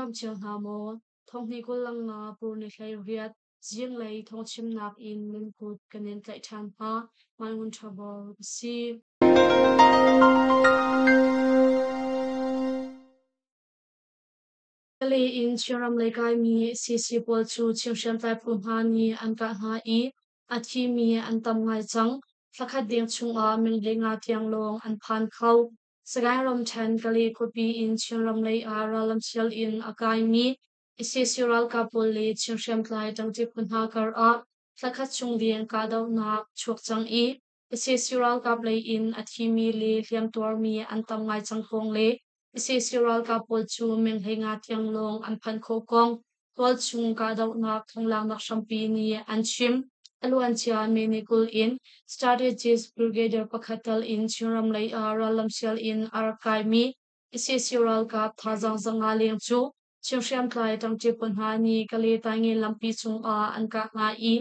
ram chiang ha mo thong ni ko lang na pur ni hlai riat jiang lei thong chim nak in min put kanen tlai than ha man mun trouble si kali in chiram lei kai mi si pol chu chim shem tai phum ha ni an ka ha I athi mi an tam ngai chang thakhat ding chung a min le nga tiang long an phan khau sagai rom chan kali kopi in chiram lei a ralam chel in akai mi isi siral ka pol le chim shem tlai tang ti phun ha kar a thakhat chung lian ka dau na chok chang I isi siral ka play in athi mi le hliam tor mi an tam ngai chang khong le isi siral ka pol chu meng hei nga tiang long an phan kho kong tol chung ka dau na thong lang nak shampi ni an chim aluan chia menikul in strategist brigadier pakhatal in chiram lei a ralam sial in arkai mi isi siral ka thazang zanga leng chu chimsham tlai tang chi pun ha ni kali tangi lampi chung a an ka nga I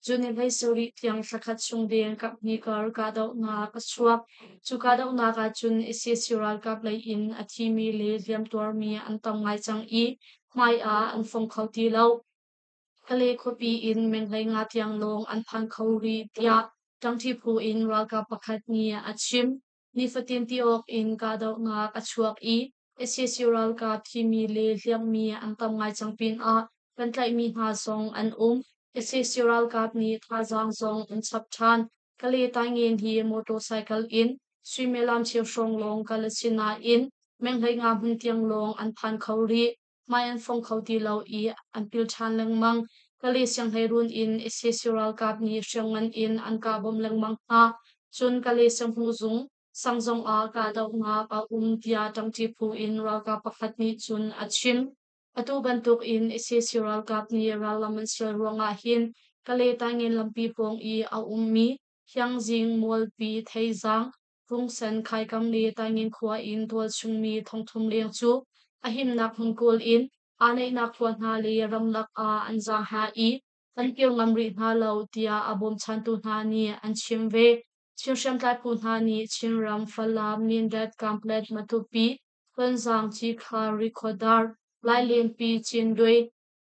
juni lai sori tiang thakhat chung den kap ni kar ka dau na ka chuak chu ka dau na ka chun isi siral ka play in athi mi le liam tor mi an tam ngai chang I mai a an phong khau ti lo kale khopi in meng lai nga tiang long an phan khau ri tia tang thi phu in ral ka pakhat ni achim ni fatin ti ok in ka dau na ka chuak I isi ral ka thi mi le liam mi an tam ngai chang pin a kan tlai mi ha song an isi ral ka ni tha jang song an chap than kale tangin hi motorcycle in swimelam chiu song long kalasina in meng lai nga hun tiang long an phan khau ri mai an phong khau ti lo I an pil than leng mang kali siang hei run in isi siral kap ni siangan in an ka bom leng mang ha chun kali siang hu zung sangjong a ka dau nga ka tia tang ti phu in ral ka pakhat ni chun achim atu bantuk in isi siral kap ni ral laman sel ronga hin kali tangin lampi pong I a mi hyang jing mol pi thei zang phung san khai kam li tangin khwa in tol chung mi thong thum leng chu ahim nak hun kul in anei nak phwan ha le ramlak a anja ha I an kil ngamri na lo tia abom chantu na ni an chimve chimsham tlai pu na ni chimram fala min dat complete matupi panjang chi kha recordar lai len pi chindoi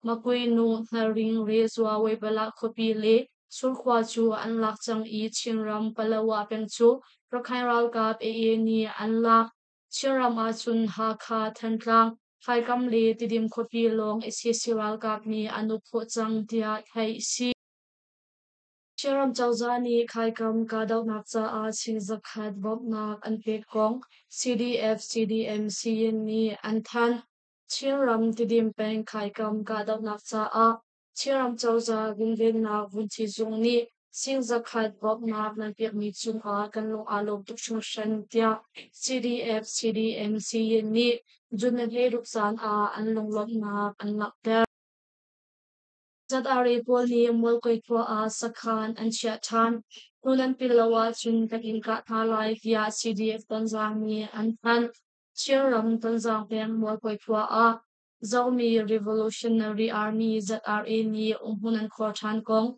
makui nu na ring re zwa we bala khopi le surkhwa chu an lak chang I chimram palawa peng chu rakhain ral kap e ni an lak chiram a chun ha kha thantlang khai kam le tidim khopi long isi siral kap ni anu pho chang dia khai si chiram chawzani khai kam ka dau nak cha a ching zakhat bob nak an pe kong CDM ni an than chiram tidim peng khai kam ka dau nak cha a chiram chawza gunven na vunchi zung ni sing zakhat bob nak nan pek mi chung a kan long alok tuk chung shan dia CDM ni junna he ruksan a an long lok nak an lak ter zat ari pol ni mol koi thua a sakhan an chia than nunan pilawa chun takin ka thalai via CDF tanzang ni an than chiram tanzang peng mol koi thua a zomi revolutionary army ZRA ni umhunan khor than kong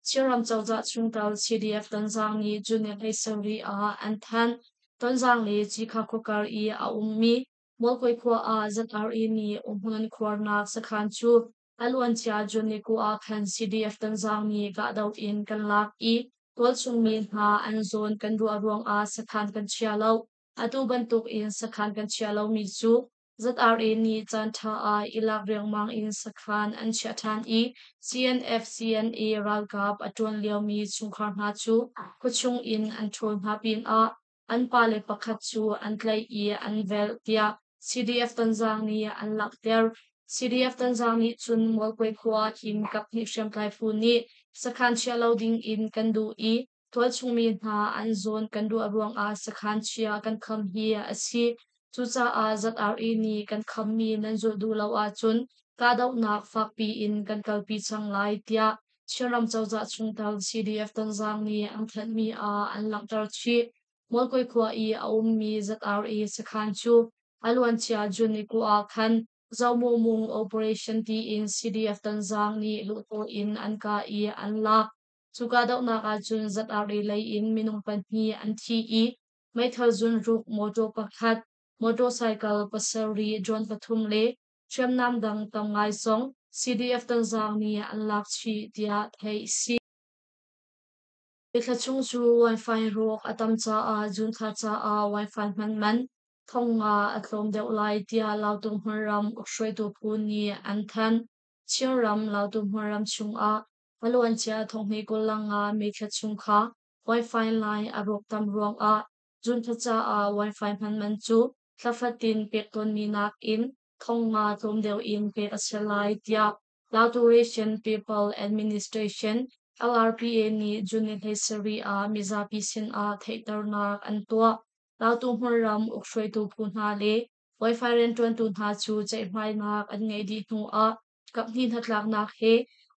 chiram chawza chungtal CDF tanzang ni junior high sori a an than tanzang le chi kha khokar I a ummi mol koi thua a ZRA ni umhunan khor na sakhan chu aluan chia juni ku a khan CDF tanzang ni ga dau in kan lak I tol chung mi ha an zon kan ru arwang a sakhan kan chia lo atu bantuk in sakhan kan chia lo mi chu ZRA ni chan tha a ilak reng mang in sakhan an chia than I CNA ral kap atun liao mi chung khar na chu kuchung in an thol ha pin a an pale pakhat chu an tlai I an vel tia CDF tanzang ni an lak ter CDF tanzang ni chun mol koi khwa hin kap ni shem kai fu ni sakhan chia lo ding in kan du I tol chung mi na an zon kan du arwang a sakhan chia kan kham hi a si chu cha a ZRA ni kan kham mi nan zo du lo a chun ka dau nak fak pi in kan kal pi chang lai tia chiram chawza chungtal CDF tanzang ni ang thlan mi a an lak tar chi mol koi khwa I a mi ZRA sakhan chu alwan chia juni ku a khan zawmu mung operation ti in CDF tanzang ni luto in an ka I an lak chuka dau na ka chun ZRA lei in minung pan hi an thi I mai thal zun ruk moto pakhat motorcycle pasari John Pathum le Tram nam dang tam ngai song CDF dang zang ni an lak chi dia thei si Thla chung chu Wi-Fi rok atam cha a jun kha cha a Wi-Fi man thong a atlom deuh lai tia lau tum hmaram ukshroi tu pu ni an than chiram lau tum hmaram chung a paluan cha thong hei kol langa me thla chung kha Wi-Fi lai a rok tam ruang a jun kha cha a Wi-Fi man chu thlafatin pek ton ni nak in thong a tlom deuh in pek a selai tia lau tu Asian People Administration LRPA ni Junit Hesari a Mizapi Sin a Theitarnak an tua lau tu hmaram ukshroi tu punha le Wi-Fi ren tuan tu na chu chai mai nak an ngei di nu a kap ni hatlak nak he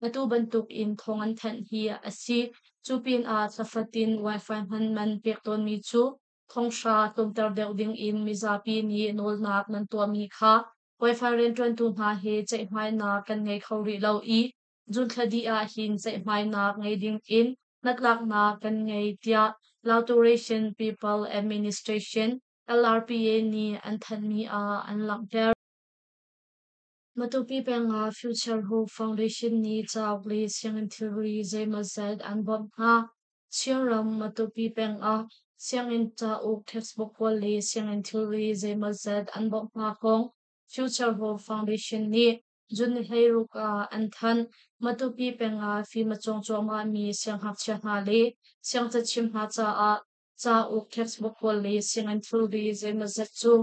atu bantuk in thong an than hi a si chupin a thafatin Wi-Fi man pek ton mi chu thong sha tum tar deuh ding in Mizapi ni nol nak nan tua mi kha Wi-Fi ren tuan tu na he chai mai nak kan ngei khori lo i jun thadi a hin chai mai nak ngei ding in natlak na kan ngei tia Lauturation People Administration LRPA ni an than mi a an lak der matupi penga Future Hope Foundation ni chawk le siangin thilri zaimazad an bom ha chiaram matupi penga siangin cha uk textbook wal le siangin thilri zaimazad an bom ha kong Future Hope Foundation ni jun heiruk a an than matupi penga fi machong choma mi siang hak chia ha le siang cha chim ha cha a cha uk textbook wal le siangin thilri zaimazad chu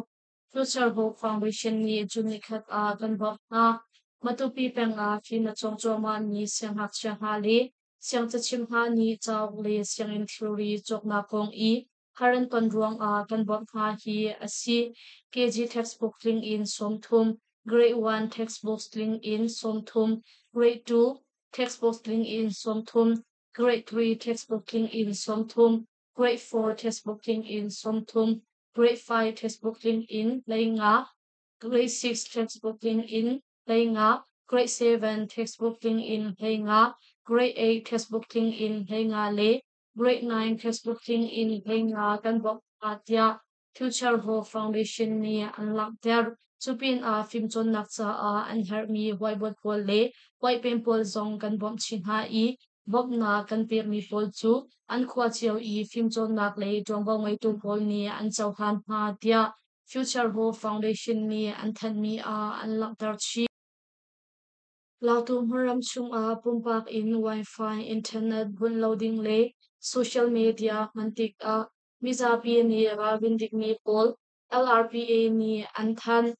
Future Hope Foundation ni junikhat a kan bok na matupi penga fi na chong choma ni siang hak chia ha le siang cha chim ha ni chaw le siang in theory chok na kong I current ton ruang a kan bok ha hi asi KG textbook link in somthum grade 1 textbook link in somthum grade 2 textbook link in somthum grade 3 textbook link in somthum grade 4 textbook link in somthum grade 5 textbook link in Lainga, grade 6 textbook link in Lainga, grade 7 textbook link in Lainga, grade 8 textbook link in Lainga Le, grade 9 textbook link in Lainga kan bok atia Future Hope Foundation ni unlock there chupin a film chon nak cha a an her mi whiteboard pol le white pen pol zong kan bom chin ha I bob na kan pek mi pol chu an khwa chiao I film chon nak le tong bang mai tu pol ni an chau han ha tia Future Hope Foundation ni an than mi a an lak dar chi Lautu hmaram chung a pumpak in Wi-Fi internet bun loading le social media mantik a Mizapi ni Ravindik ni pol LRPA ni an than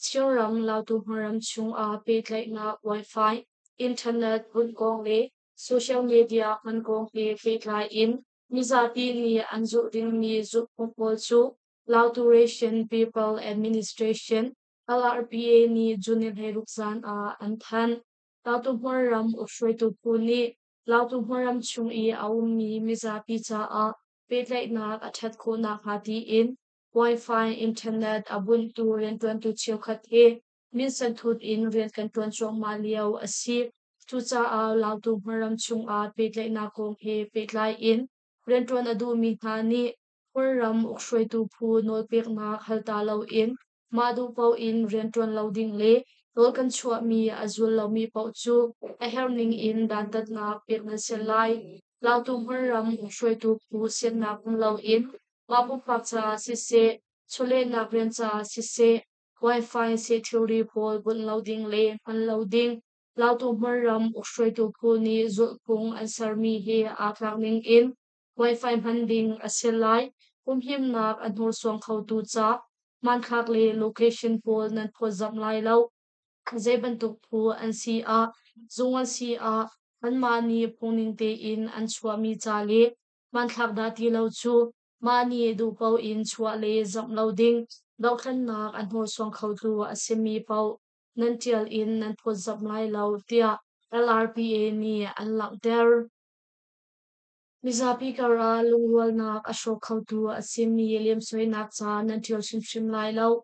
chiram lautu hmaram chung a petlai na Wi-Fi internet bun kong le social media man kong le petlai in Mizapi ni an zu ding ni zu pol chu Lauturation People Administration LRPA ni Junil Herukzan a an than Lautu hmaram ukshroi tu puni Lautu hmaram chung I aumi Mizapi cha a petlai na athat ko na hati in Wi-Fi internet abun tu rian tuan tu chiu khat he min san thut in rian kan tuan chong ma liao asi tu cha a Lautu hmaram chung a petlai na kong he petlai in rian tuan adu mi tha ni hmaram ukshroi tu pu nol pek na khalta lo in madu pau in rian tuan loading le Tol kan chua mi azul lo mi pau chu a herning in dan tat na pek na selai lau tu hmaram shoi tu pu sen na kum lo in ma pu pak cha si se chole na ren cha si se Wi-Fi se theory pol bun loading le pan loading lau tu hmaram shoi tu pu ni zul pung an sar mi he a ning in Wi-Fi handing a selai him nak an hor song khau tu cha man khak le location pol nan pho zam lai lo Zeban tuk pu an si a zunga si a an mani pungning te in an chua mi cha le man thak da ti lo chu mani du pau in chua le zam lo ding do khan nak an hor song khau tu a semi pau nan tial in nan pho zam lai lo tia LRPA ni an lak der Mizapi kara lungwal nak ashok khau tu a semi liam soi nak cha nan tial shim lai lo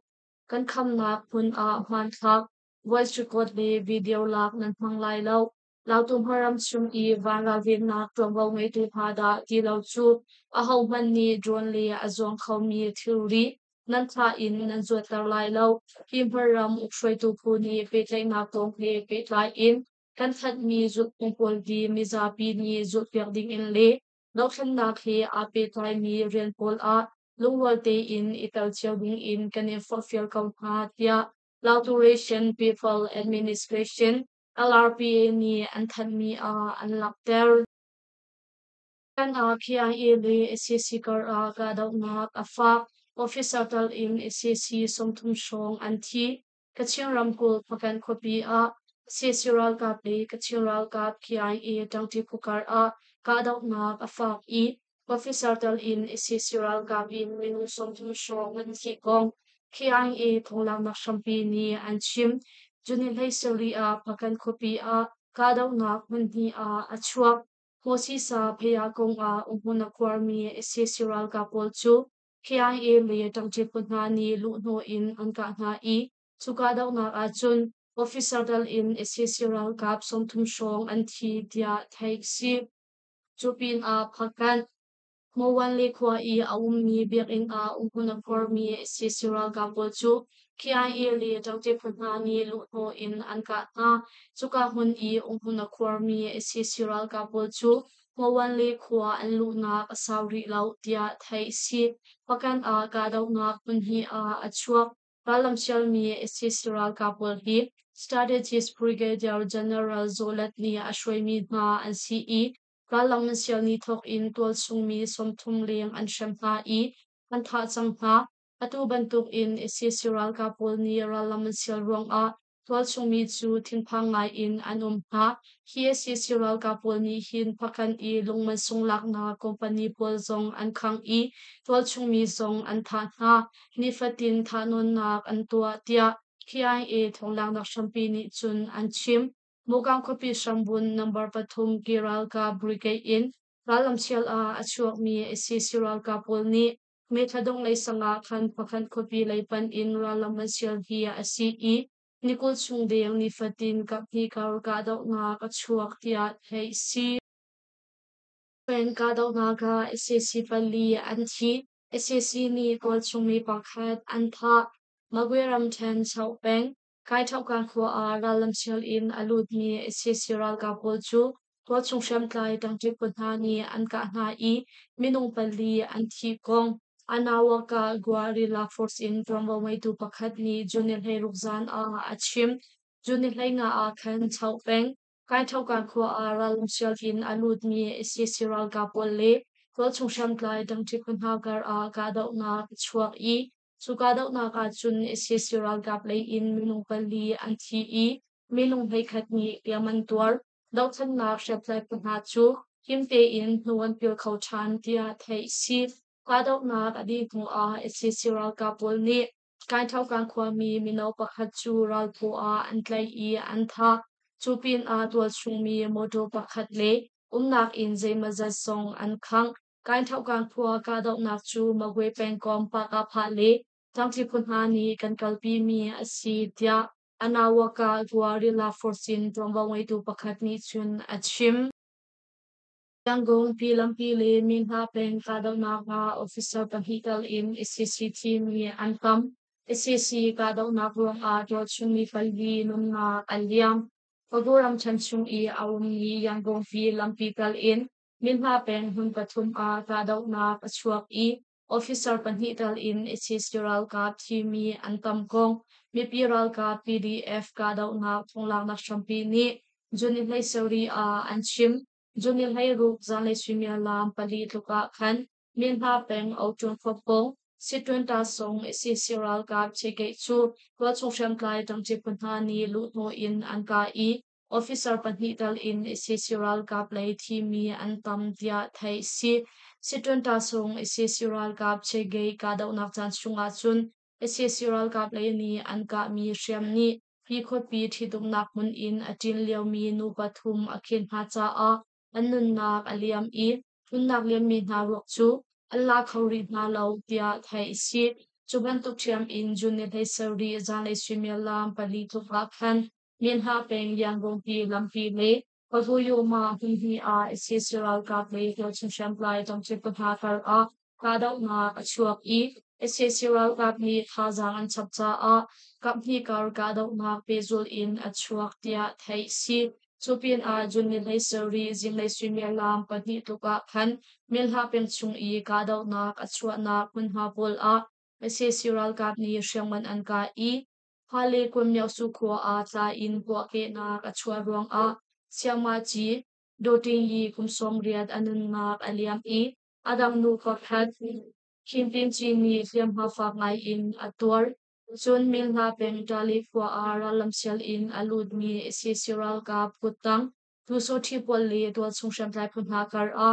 kan kham nak pun a man thak voice record le video lak nan hmang lai lo lautum haram chung I vanga vin nak tongbo ngai tu phada ti lo chu a ho man ni drone le a zong khau mi theory nan tha in nan zuat tar lai lo hi hmaram ukhroi tu phu ni pe tlai na kong he pe tlai in kan that mi zut pol di mi za pi ni zut piak ding in le lo than na khi a pe tlai mi rian pol a lungwal te in ital chiao ding in kan in fulfill kam ha tia Lauturation People Administration LRPA ni an than mi a an lak ter kan a KIA le SCC kar a ka daw nak a fa officer tal in SCC somthum shong an thi kaching ram ko pakan kopi a SCC ral kap le kaching ral kap KIA tang ti pukar a ka daw nak a fa I officer tal in SCC ral kap in minu somthum shong an thi kong KIA thonglang nak shampi ni an chim junin lai seri a pakan kopi a ka daw nak mun ni a achuak Mosi sa pheya kong a umpuna kwarmi SCC-ral ka polchu KIA le tangche punha ni luhno in angka nga I chuka daw na a chun officer dal in SCC-ral kap somthum shong an thi dia thaik si chupin a phakan Mowan le kwa I awum ni biak in a umpuna kwarmi SCC-ral ka polchu KIA le tangche punha ni luhno in angka nga chuka hun I umpuna kwarmi SCC-ral ka polchu Mowan le kwa an luhna kasawri lau tia thai si pakan a ka daw nga punhi a achuak ralam sial mi SCC-ral ka pol hi Strategist Brigadier General Zolat ni ashway mi na an CE Ralang sial ni thok in tual sung mi somthum leng an shamha I an tha changha atu bantuk in SCC-ral ka pol ni ralam sial rong a tual sung mi chu thingphang ngai in anum ha hi SCC-ral ka pol ni hin pakan I lungman sung lak na company pol zong an khang I tual sung mi zong an tha ha ni fatin thanon nak an tua tia KIA thonglang nak shampi ni chun an chim Mugang kopi shambun number pathum giral ka brigade in ralam sial a achuak mi SCC-ral ka pol ni me thadong lay sanga khan pakhan kopi lay pan in ralam sial hi a CE Nikol chung deng ni fatin kapni kar ka daw nga kachuak tia hey si pen ka daw nga ka SCC pali an thi SCC ni kol chung mi pakhat an tha magweram ten chau peng kai thau kan khwa a ralam sial in alut mi SCC-ral ka pol chu kol chung sham tlai tang ti punha ni an ka hna I minung pali an thi kong Anawaka Guerrilla Force in Drumbo may tu pakhat ni Junil Hay Rukzan a achim Junil Hay nga a khan chau peng kai thau kan khwa a ralam sial in alut mi SCC-ral ka pol le kol chung sham tlai tang ti punha kar a ka daw na chuak I chuka daw na ka chun SCC-ral ka play in minung pali an thi I minung hay khat ni yaman tuar daw chan na sheplai punha chu himte in nuwan pil khau chan tia thai si ka daw na adi mu a SCC-ral ka pol ni kai thau kan khwa mi minau pakhat chu ral po a an tlai I an tha chupin a tual chung mi moto pakhat le nak in zai mazat song an khang kai thau kan khwa ka daw nak chu magwe peng kom pa ka pha le tangti punha ni kan kalpi mi asi tia Anawaka Guerrilla Force in Tombaway tu pakhat ni chun achim Yanggong pilam pili min ha peng kadaw na ka officer panghital in SCC team ni ankam SCC kadaw na kurang a dot chung ni palvi nung na kalyam paguram chan chung I awam ni yanggong pilam pital in min ha peng hun patum a kadaw na kachuak I officer panghital in SCC-ral ka team ni antam kong mipiral ka PDF kadaw na thonglang na champi ni Junil Hay Sauri a anchim Junil Hay Ruk Zanlay Swimia Lam Pali Tuka Khan Min Ha Peng Autung Fopong Situn Ta Song SCC-ral Kap Cheke Chu Kwa Chung Shem Klai Tang Chipunha Ni Lutno In Anka I Officer Panhital In SCC-ral Kap Lay Thimi Antam Tia Thai Si Situn Ta Song SCC-ral Kap Chege Kadaw Nak Chan Chunga Chun SCC-ral Kap Lay Ni Anka Mi Shem Ni Pi Khot Pi Thidum Nak Mun In Atin Liao Mi Nu Pathum Akin Ha Cha A Anun nak aliam I unnak liam mi na rok chu Allah khawri na lau tia thai si chuban tuk chiam in junit hay sauri zanlay swimia lam pali tuka khan min ha peng yanggong pi lampi le paghuyo ma hi a SCC-ral ka play ko chung siyam play tong chipun ha kar a kadaw na achuak I SSCRL kap ni thazang an chapcha a kap ni kar ka do na pezul in achuak tia thai si chupin a junni lei seri jing lei swimia lam pani tuka khan milha peng chung I ka do na achua na kunha pol a SSCRL kap ni shangman an ka I hale kumyaw su khua a tla in kwa ke na achua ruang a siama chi doting yi kumsom riat anun na aliam I adam nu ka khat Kimpin chini liam ha fa ngai in atuar chun mil na peng tali kwa ara lamsial in alud mi sisiral ka putang tu so thi pol li to chung sham lai phun ha kar a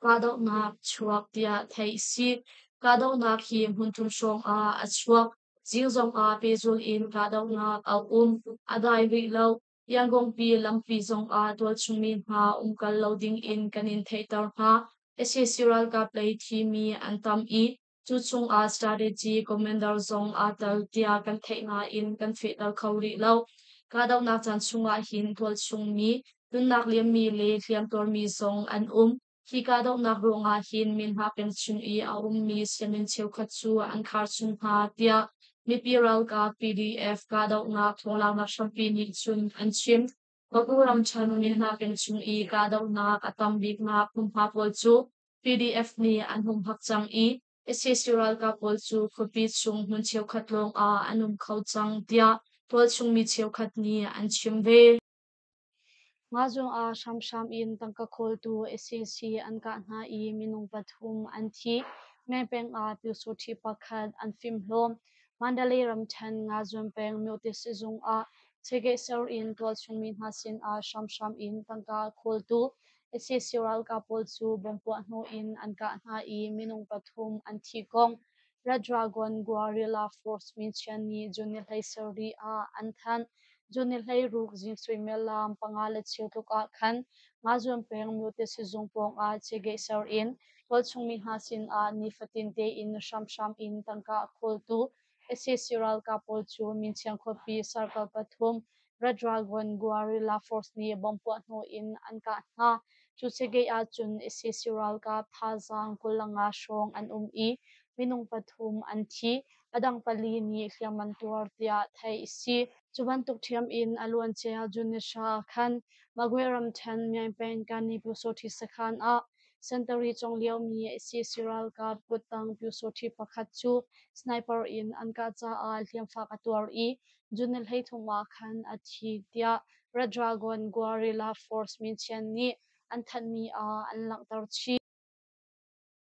kadok na chuak tia thai si kadok na khi mun tum shom a achuak zong a pe zul in kadok na a adai ri lo yang gong pi lam pi zong a to chung min ha kal loading in kanin thei tar ha SSCRL ka play thi mi antam I chu chung a strategy commander zong a tal tia kan thei na in kan fe dal khawri lo kadok na chan chunga hin tol chung mi tun nak liam mi le liam tor mi zong an hi ka dok nak ronga hin min ha pen chung I a mi semin cheu khat chu an khar chung ha tia mi piral ka PDF ka dok na thola na shampi ni chun an chim Baguram chan min ha pen chung I ka dok na atam big na pum ha pol chu PDF ni an hum hak chang I SSCRL ka pol chu copy chung hun cheu khat long a anum khau chang tia tol chung mi cheu khat ni an chim ve nga zong a sham sham in tangka khol tu SSC an ka na I minung pathum an thi ngai peng a pi so thi pakhat an film hlom mandalay ram than nga zong peng myote sizung a chege sar in tol chung min ha sin a sham sham in tangka khol tu SSC ral ka pol chu bompo no in an ka na I minung pathum an thi kong Red Dragon Guerrilla Force min chan ni junil hai sari a an than junil hai ruk jing sui melam pangale chiu tu ka khan nga zom peng mu te si zung pong a chege sar in tol chung mi ha sin a ni fatin te in sham sham in tangka khol tu SSCRL ka pol chu min chiang khopi sarkal pathum Red Dragon Guerrilla Force ni bompo no in an ka na chu chege a chun SSCRL ka thazang kulanga shong an I minung pathum an thi adang pali ni hliaman tuar tia thai si chuban tuk thiam in aluan che junisha khan magweram than myai pen kan ni pu so thi sakhan a century chong liao mi SSCRL ka putang pu so thi pakhat chu sniper in an ka cha a hliam fa ka tuar I junil hei thuma khan a thi tia Red Dragon Guerrilla Force min chen ni an than mi a an lang tar chi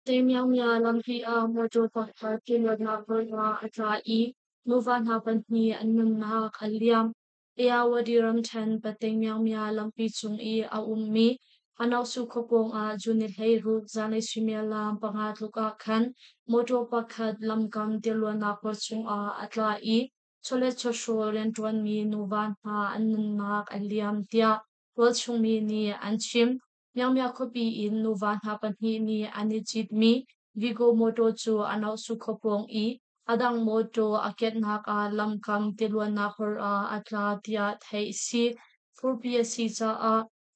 Temyang mya lampi a mojo pakha kinod na korwa atra I nuvan hapan ni annum na kaliam ea wadiram chan patemyang mya lampi chung I a mi anau su khopong a junil hei ruk zanai swimia lam pangat luka khan mojo pakhat lamkam tilwa na kor chung a atla I chole chosho rentuan mi nuvan ha annum na kaliam tia rol chung mi ni anchim Yang mya kopi in nuvan hapan hi ni anijit mi Vigo moto chu anau su khopong I adang moto aket nak a lamkam tilwan na khor a atla tia thai si furpia si cha a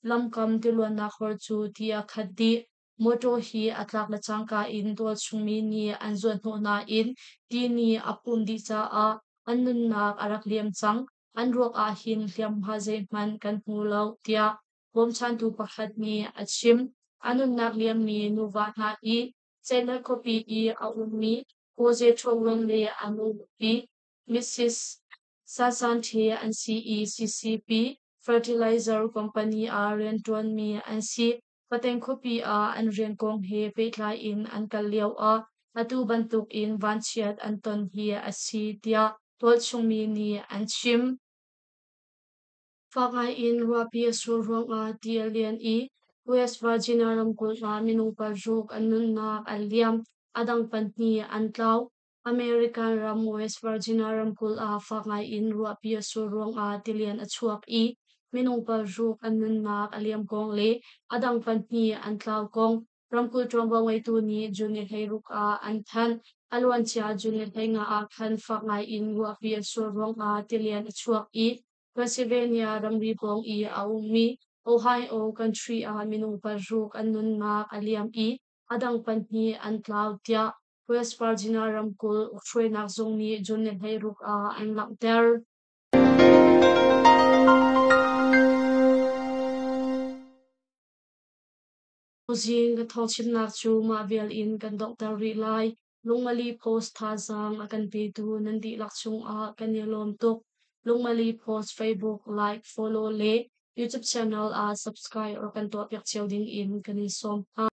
lamkam tilwan na khor chu tia khadi moto hi atlak la changka in dol chungmi ni anzon ho na in ti ni apum di cha a annun nak arak liam chang anruak a hin hliam ha zai man kan hu lo tia bom chan tu pakhat ni achim anun nak liam ni nuwa na I chela kopi I a mi koze thowon le anu pi Mrs. Sasanthi and CECCP Fertilizer Company a rentuan mi an si pateng kopi a an ren kong he petla in an kaliaw a atu bantuk in vanchiat anton hi a si tia tol chung mi ni an chim Fakai in Rapia Surong Tialian I, West Virginia Ramkul Minung Parjuk Anun na Aliam Adang Pantni Antlaw, American Ram West Virginia Ramkul Fakai in Rapia Surong Tilian Achuak I, Minung Parjuk Anun na Aliam Kong Le, Adang Pantni Antlaw Kong, Ramkul Trombang Waitu ni Junior Heiruk Antan, Alwan Chia Junior Henga Khan Fakai in Rapia Surong Tilian Achuak I, Pennsylvania ramri pong I mi Ohio country minung paruk anun na aliam I adang panhi antlaw tia West Virginia ramkul ukhroi nak zong ni jun ne hlei ruk a an lang ter. Uzin ka thawk chim nak chu ma vial in kan doctor ri lai lungmali post tha zang akan pe tu nan di lak chung a kan yalom tuk lungmali post Facebook like follow le YouTube channel a subscribe or kan to pyak cheu ding in kan in som ha